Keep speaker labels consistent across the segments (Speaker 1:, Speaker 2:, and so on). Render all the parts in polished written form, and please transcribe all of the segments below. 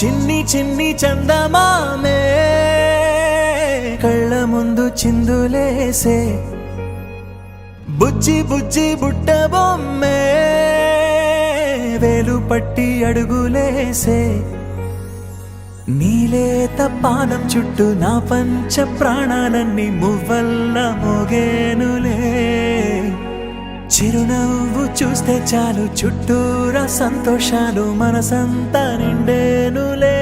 Speaker 1: చిన్ని చిన్ని చందమామే కళ్ళ ముందు చిందులేసే బుజ్జి బుజ్జి బుట్ట బొమ్మే వేలు పట్టి అడుగులేసే నీలేత పానం చుట్టూ నా పంచ ప్రాణాలన్నీ మువ్వల్ల మోగేనులే చిరునవ్వు చూస్తే చాలు చుట్టూరా సంతోషాలు మనసంతా నిండేనులే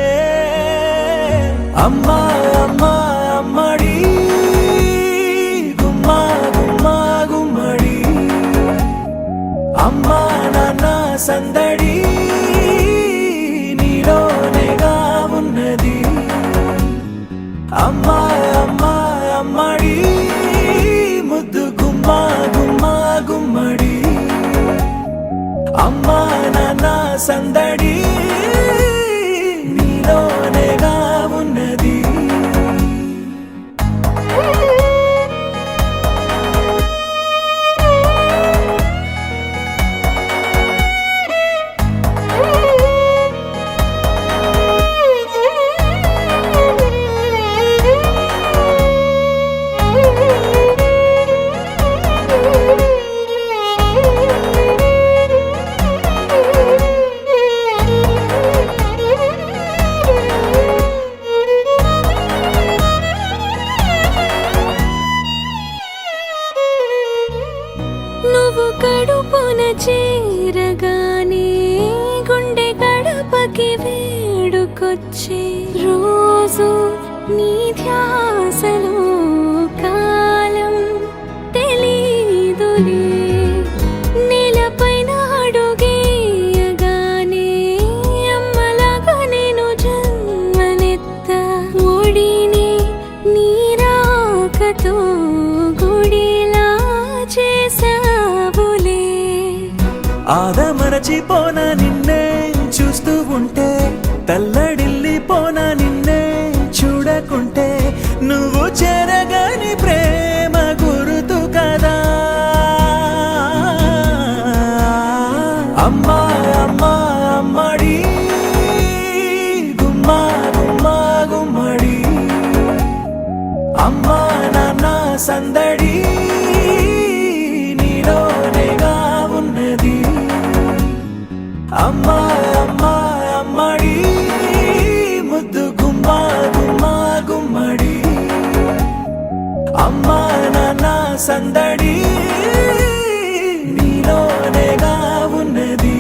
Speaker 1: అమ్మా అమ్మా అమ్మడి గుమ్మా గుమ్మా గుమ్మడి అమ్మా నాన్న సందడి నీలోనేగా ఉన్నది అమ్మా అమ్మా అమ్మడి ముద్దు గుమ్మా గుమ్మా గుమ్మడి అమ్మా నాన్న సందడి నీలోనేగా ఉన్నది
Speaker 2: నువ్వు కడుపున చేరగానే గుండె గడపకి వేడుకొచ్చే రోజు నీ ధ్యాసలో కాలం తెలీదులే నేలపైన అడుగేయగానే అమ్మలాగా నేను జన్మనెత్త ఒడిని నీ రాకతో గుడిలా చేసావులే
Speaker 1: ఆదమరచిపోనా నిన్నే చూస్తూ ఉంటే తల్లడిల్లిపోనా నిన్నే చూడకుంటే నువ్వు చెరగని ప్రేమ గుర్తు కదా అమ్మా అమ్మా అమ్మడి గుమ్మా గుమ్మా గుమ్మడి అమ్మా నాన్న సందడి నీలోనేగా ఉన్నది అమ్మా అమ్మా అమ్మడి ముద్దు గుమ్మా గుమ్మా గుమ్మడి అమ్మా నాన్న సందడి నీలోనేగా ఉన్నది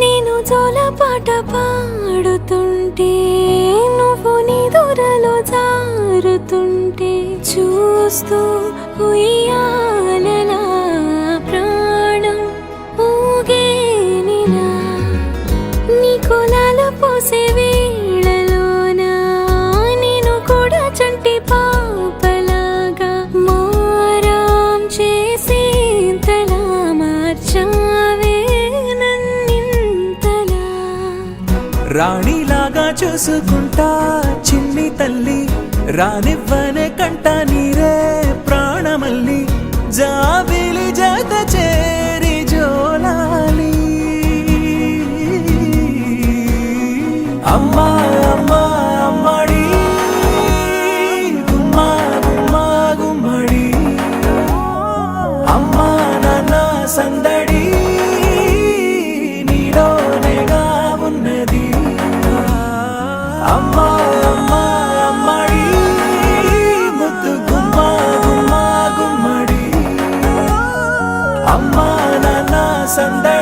Speaker 2: నేను జోలపాట పాడుతుంటే నువ్వు నిదురలో జారుతుంటే చూస్తూ ఉయ్యాలలా ప్రాణం ఊగేనిలా నీ కులాల పోసే వేళలోన నేను కూడా చంటి పాపలాగా మారాం చేసేంతలా మార్చావే
Speaker 1: రాణిలాగా చూసుకుంటా చిన్ని తల్లి రానివ్వనే కంట నీరే ప్రాణమల్లి జాబిలి జత చేరి జోలాలి అమ్మా అమ్మా అమ్మడి గుమ్మా గుమ్మా గుమ్మడి అమ్మా నాన్న సందడి నీలోనేగా ఉన్నది అమ్మా అమ్మా అమ్మడి ముద్దు గుమ్మా గుమ్మా గుమ్మడి అమ్మా నాన్న సందడి